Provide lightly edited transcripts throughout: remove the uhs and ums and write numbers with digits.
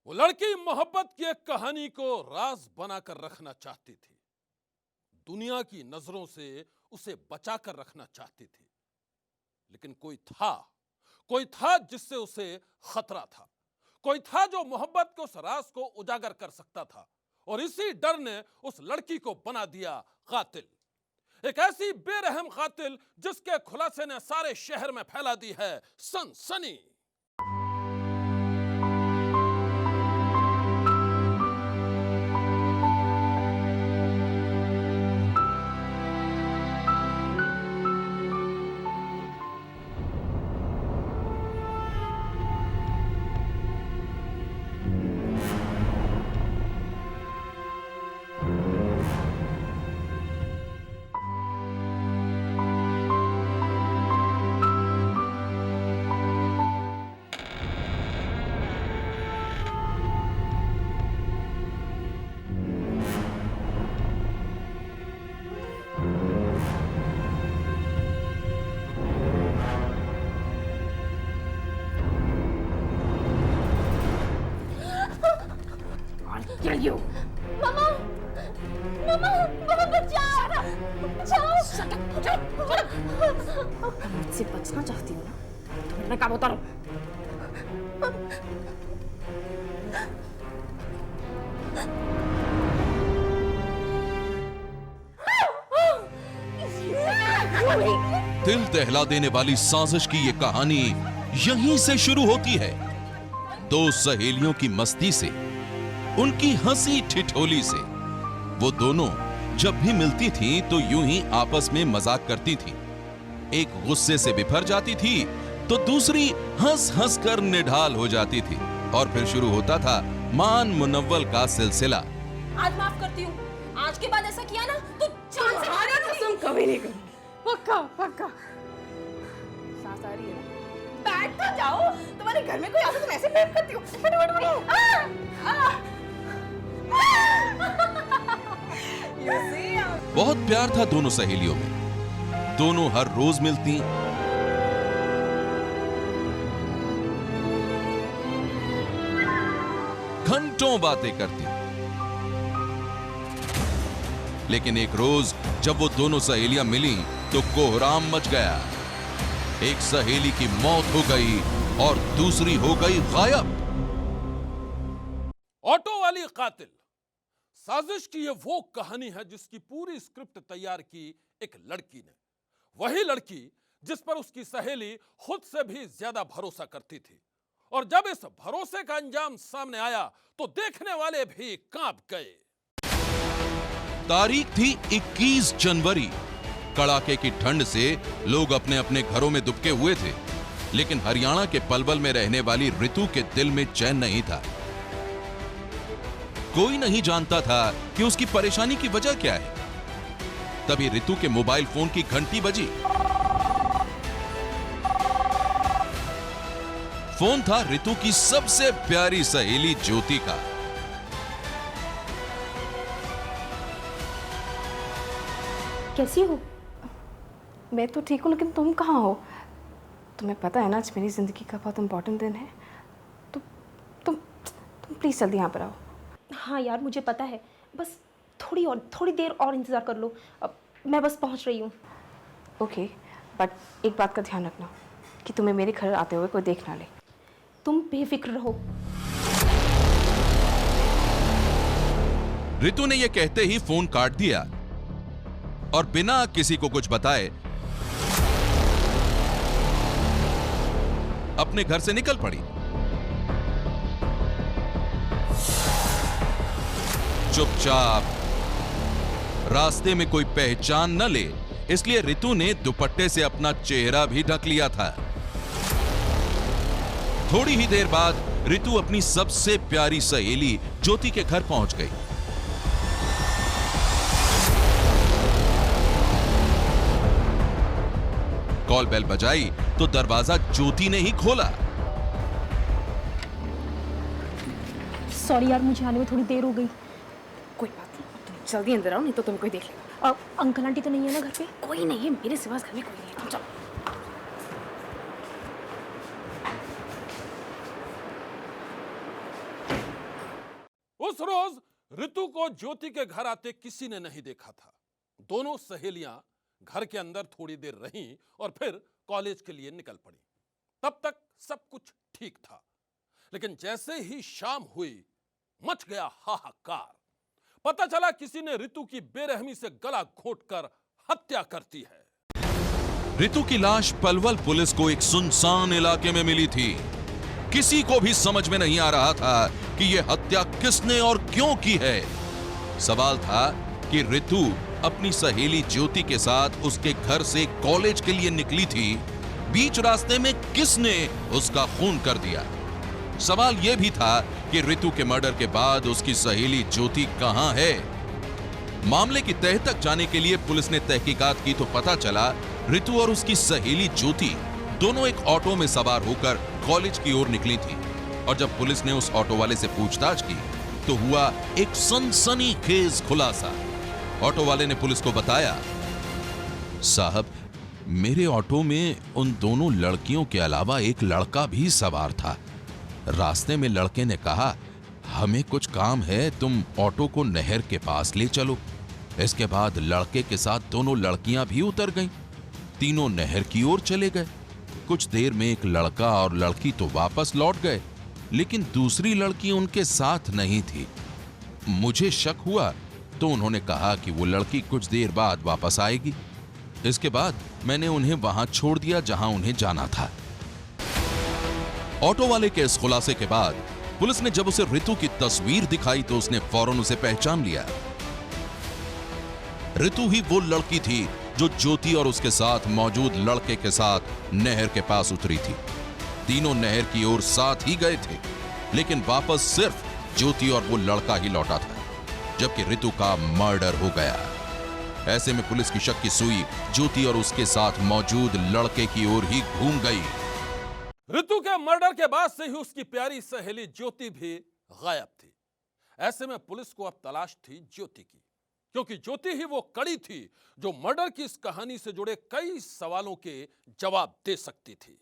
वो लड़की मोहब्बत की एक कहानी को राज बनाकर रखना चाहती थी। दुनिया की नजरों से उसे बचाकर रखना चाहती थी, लेकिन कोई था जिससे उसे खतरा था। कोई था जो मोहब्बत के उस राज को उजागर कर सकता था, और इसी डर ने उस लड़की को बना दिया कातिल। एक ऐसी बेरहम कातिल जिसके खुलासे ने सारे शहर में फैला दी है सनसनी। You. Mama! Mama! Mama बचाओ! बचाओ! तुम मुझसे बचना चाहती हो ना? तो मैंने कहा उतारो। दिल दहला देने वाली साजिश की ये कहानी यहीं से शुरू होती है। दो सहेलियों की मस्ती से, उनकी हंसी ठिठोली से। वो दोनों जब भी मिलती थीं तो यूं ही आपस में मजाक करती थीं। एक गुस्से से बिफर जाती थी तो दूसरी हंस हंस कर निढाल हो जाती थी, और फिर शुरू होता था मान मुनव्वल का सिलसिला। आज माफ करती हूँ। आज के बाद ऐसा किया ना तो जान से मार दूंगी। कसम कभी नहीं करूँ। पक्का पक्का। सांस आ रही है ना? बैठ तो जाओ। तुम्हारे घर में कोई आता तुम ऐसे बैठ करती हो। बहुत प्यार था दोनों सहेलियों में। दोनों हर रोज मिलती, घंटों बातें करती। लेकिन एक रोज जब वो दोनों सहेलियां मिली तो कोहराम मच गया। एक सहेली की मौत हो गई और दूसरी हो गई गायब। ऑटो वाली कातिल साजिश की ये वो कहानी है जिसकी पूरी स्क्रिप्ट तैयार की एक लड़की ने। वही लड़की जिस पर उसकी सहेली खुद से भी ज्यादा भरोसा करती थी, और जब इस भरोसे का अंजाम सामने आया तो देखने वाले भी कांप गए। तारीख थी 21 जनवरी। कड़ाके की ठंड से लोग अपने अपने घरों में दुबके हुए थे, लेकिन हरियाणा के पलवल में रहने वाली रितु के दिल में चैन नहीं था। कोई नहीं जानता था कि उसकी परेशानी की वजह क्या है। तभी रितु के मोबाइल फोन की घंटी बजी। फोन था रितु की सबसे प्यारी सहेली ज्योति का। कैसी हो? मैं तो ठीक हूँ, लेकिन तुम कहाँ हो? तुम्हें पता है ना आज मेरी जिंदगी का बहुत इंपॉर्टेंट दिन है। तुम प्लीज जल्दी यहाँ पर आओ। हाँ यार मुझे पता है, बस थोड़ी देर और इंतजार कर लो। मैं बस पहुंच रही हूँ। ओके, बट एक बात का ध्यान रखना कि तुम्हें मेरे घर आते हुए कोई देख ना ले। तुम बेफिक्र रहो। रितु ने यह कहते ही फोन काट दिया और बिना किसी को कुछ बताए अपने घर से निकल पड़ी। चुपचाप, रास्ते में कोई पहचान न ले इसलिए रितु ने दुपट्टे से अपना चेहरा भी ढक लिया था। थोड़ी ही देर बाद रितु अपनी सबसे प्यारी सहेली ज्योति के घर पहुंच गई। कॉल बेल बजाई तो दरवाजा ज्योति ने ही खोला। सॉरी यार, मुझे आने में थोड़ी देर हो गई। कोई बात नहीं, तुम जल्दी अंदर आओ, नहीं तो तुम्हें कोई देख लेगा। अंकल आंटी तो नहीं है ना घर पे? कोई नहीं है, मेरे सिवा घर में कोई नहीं है। तुम चलो। उस रोज ऋतु को ज्योति के घर आते किसी ने नहीं देखा था। दोनों सहेलियां घर के अंदर थोड़ी देर रहीं और फिर कॉलेज के लिए निकल पड़ी। तब तक सब कुछ ठीक था, लेकिन जैसे ही शाम हुई मच गया हाहाकार। पता चला किसी ने ऋतु की बेरहमी से गला घोंटकर हत्या कर दी है। ऋतु की लाश पलवल पुलिस को एक सुनसान इलाके में मिली थी। किसी को भी समझ में नहीं आ रहा था कि यह हत्या किसने और क्यों की है। सवाल था कि ऋतु अपनी सहेली ज्योति के साथ उसके घर से कॉलेज के लिए निकली थी, बीच रास्ते में किसने उसका खून कर दिया। सवाल यह भी था कि ऋतु के मर्डर के बाद उसकी सहेली ज्योति कहां है। मामले की तह तक जाने के लिए पुलिस ने तहकीकात की तो पता चला ऋतु और उसकी सहेली ज्योति दोनों एक ऑटो में सवार होकर कॉलेज की ओर निकली थी। और जब पुलिस ने उस ऑटो वाले से पूछताछ की तो हुआ एक सनसनीखेज खुलासा। ऑटो वाले ने पुलिस को बताया, साहब, मेरे ऑटो में उन दोनों लड़कियों के अलावा एक लड़का भी सवार था। रास्ते में लड़के ने कहा, हमें कुछ काम है, तुम ऑटो को नहर के पास ले चलो। इसके बाद लड़के के साथ दोनों लड़कियां भी उतर गईं। तीनों नहर की ओर चले गए। कुछ देर में एक लड़का और लड़की तो वापस लौट गए, लेकिन दूसरी लड़की उनके साथ नहीं थी। मुझे शक हुआ तो उन्होंने कहा कि वो लड़की कुछ देर बाद वापस आएगी। इसके बाद मैंने उन्हें वहां छोड़ दिया जहां उन्हें जाना था। ऑटो वाले के इस खुलासे के बाद पुलिस ने जब उसे ऋतु की तस्वीर दिखाई तो उसने फौरन उसे पहचान लिया। ऋतु ही वो लड़की थी जो ज्योति और उसके साथ मौजूद लड़के के साथ नहर के पास उतरी थी। तीनों नहर की ओर साथ ही गए थे, लेकिन वापस सिर्फ ज्योति और वो लड़का ही लौटा था, जबकि ऋतु का मर्डर हो गया। ऐसे में पुलिस की शक की सुई ज्योति और उसके साथ मौजूद लड़के की ओर ही घूम गई। ऋतु के मर्डर के बाद से ही उसकी प्यारी सहेली ज्योति भी गायब थी। ऐसे में पुलिस को अब तलाश थी ज्योति की, क्योंकि ज्योति ही वो कड़ी थी जो मर्डर की इस कहानी से जुड़े कई सवालों के जवाब दे सकती थी।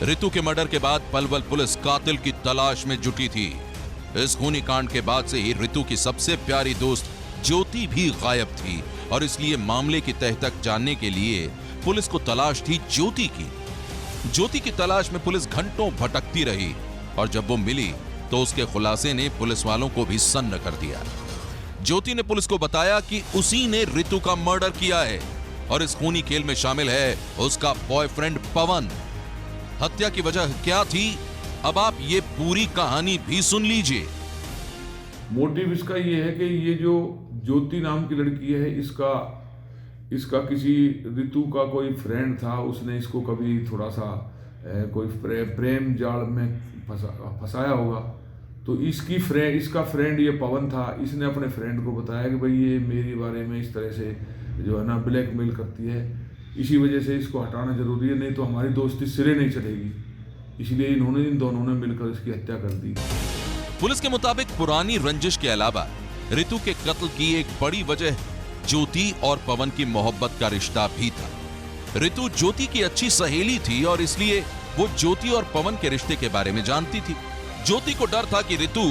ऋतु के मर्डर के बाद पलवल पुलिस कातिल की तलाश में जुटी थी। इस खूनी कांड के बाद से ही ऋतु की सबसे प्यारी दोस्त ज्योति भी गायब थी और इसलिए मामले की तह तक जानने के लिए पुलिस को तलाश थी ज्योति की। ज्योति की तलाश में पुलिस घंटों भटकती रही और जब वो मिली तो उसके खुलासे ने पुलिस वालों को भी सन्न कर दिया। ज्योति ने पुलिस को बताया कि उसी ने ऋतु का मर्डर किया है और इस खूनी खेल में शामिल है उसका बॉयफ्रेंड पवन। हत्या की वजह क्या थी, अब आप ये पूरी कहानी भी सुन लीजिए। मोटिव इसका ये है कि ये जो ज्योति नाम की लड़की है, इसका किसी ऋतु का कोई फ्रेंड था, उसने इसको कभी थोड़ा सा कोई प्रेम जाल में फंसाया होगा। तो इसका फ्रेंड ये पवन था। इसने अपने फ्रेंड को बताया कि भाई ये मेरे बारे में इस तरह से जो है ना ब्लैकमेल करती है, इसी वजह से इसको हटाना जरूरी है, नहीं तो हमारी दोस्ती सिरे नहीं चलेगी। इसलिए इन दोनों ने मिलकर इसकी हत्या कर दी। पुलिस के मुताबिक पुरानी रंजिश के अलावा ऋतु के कत्ल की एक बड़ी वजह ज्योति और पवन की मोहब्बत का रिश्ता भी था। ऋतु ज्योति की अच्छी सहेली थी और इसलिए वो ज्योति और पवन के रिश्ते के बारे में जानती थी। ज्योति को डर था कि ऋतु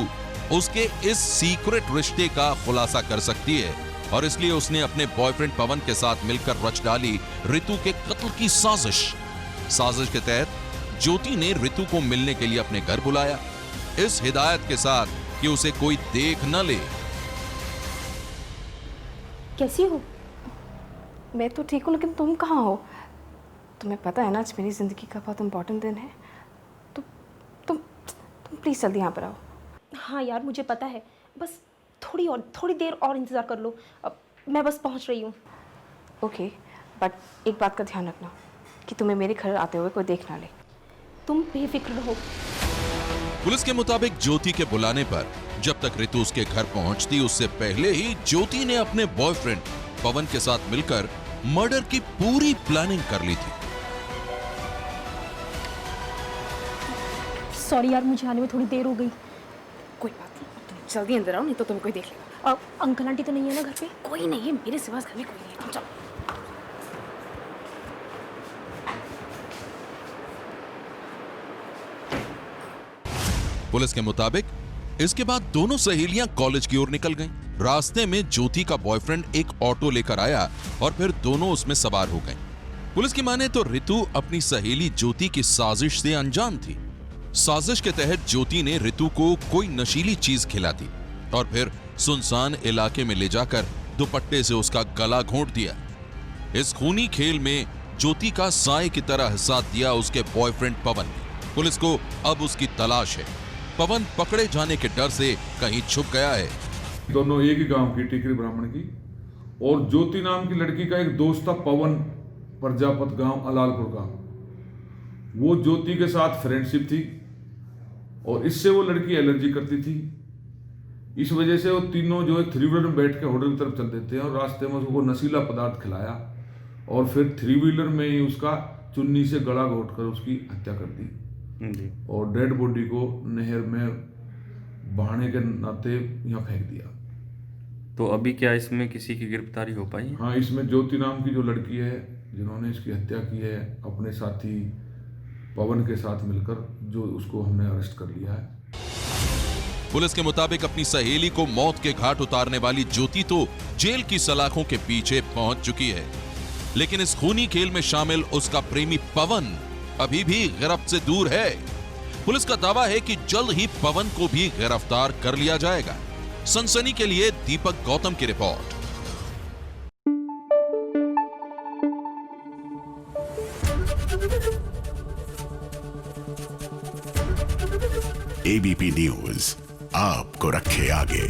उसके इस सीक्रेट रिश्ते का खुलासा कर सकती है और इसलिए उसने अपने बॉयफ्रेंड पवन के साथ मिलकर रच डाली ऋतु के कत्ल की साजिश। साजिश के तहत ज्योति ने ऋतु को मिलने के लिए अपने घर बुलाया, इस हिदायत के साथ कि उसे कोई देख न ले। कैसी हो? मैं तो ठीक हूँ, लेकिन तुम कहाँ हो? तुम्हें पता है ना आज मेरी ज़िंदगी का बहुत इम्पोर्टेंट दिन है। तुम प्लीज़ जल्दी यहाँ पर आओ। हाँ यार, मुझे पता है, बस थोड़ी देर और इंतज़ार कर लो। अब मैं बस पहुँच रही हूँ। ओके, बट एक बात का ध्यान रखना कि तुम्हें मेरे घर आते हुए कोई देख ना ले। तुम बेफिक्र रहो। पुलिस के मुताबिक ज्योति के बुलाने पर जब तक ऋतु उसके घर पहुंचती उससे पहले ही ज्योति ने अपने बॉयफ्रेंड पवन के साथ मिलकर मर्डर की पूरी प्लानिंग कर ली थी। सॉरी यार, मुझे आने में थोड़ी देर हो गई। कोई बात नहीं, तुम जल्दी अंदर आओ, नहीं तो तुम्हें कोई देख लेगा। अंकल आंटी तो नहीं है ना घर पे? कोई नहीं है, मेरे सिवा घर में कोई नहीं है। तुम चलो। पुलिस के मुताबिक इसके बाद दोनों सहेलियां कॉलेज की ओर निकल गईं। रास्ते में ज्योति का बॉयफ्रेंड एक ऑटो लेकर आया और फिर दोनों उसमें सवार हो गए। पुलिस की माने तो रितु अपनी सहेली ज्योति की साजिश से अनजान थी। साजिश के तहत ज्योति ने रितु को कोई नशीली चीज खिला दी और फिर सुनसान इलाके में ले जाकर दुपट्टे से उसका गला घोंट दिया। इस खूनी खेल में ज्योति का साए की तरह साथ दिया उसके बॉयफ्रेंड पवन ने। पुलिस को अब उसकी तलाश है। पवन पकड़े जाने के डर से कहीं छुप गया है। दोनों एक ही गांव की, टिकरी ब्राह्मण की, और ज्योति नाम की लड़की का एक दोस्त था पवन, प्रजापत गांव, अलालपुर गांव। वो ज्योति के साथ फ्रेंडशिप थी और इससे वो लड़की एलर्जी करती थी। इस वजह से वो तीनों जो है थ्री व्हीलर में बैठ के होटल की तरफ चल देते हैं और रास्ते में उसको नशीला पदार्थ खिलाया और फिर थ्री व्हीलर में ही उसका चुन्नी से गला घोंट कर उसकी हत्या कर दी और डेड बॉडी को नहर में बहाने के नाते यहाँ फेंक दिया। तो अभी क्या इसमें किसी की गिरफ्तारी हो पाई है? हाँ, इसमें ज्योति नाम की जो लड़की है जिन्होंने इसकी हत्या की है, अपने साथी पवन के साथ मिलकर, जो उसको हमने अरेस्ट कर लिया है। पुलिस के मुताबिक अपनी सहेली को मौत के घाट उतारने वाली ज्योति तो जेल की सलाखों के पीछे पहुंच चुकी है, लेकिन इस खूनी खेल में शामिल उसका प्रेमी पवन अभी भी गिरफ्त से दूर है। पुलिस का दावा है कि जल्द ही पवन को भी गिरफ्तार कर लिया जाएगा। सनसनी के लिए दीपक गौतम की रिपोर्ट। एबीपी न्यूज आपको रखे आगे।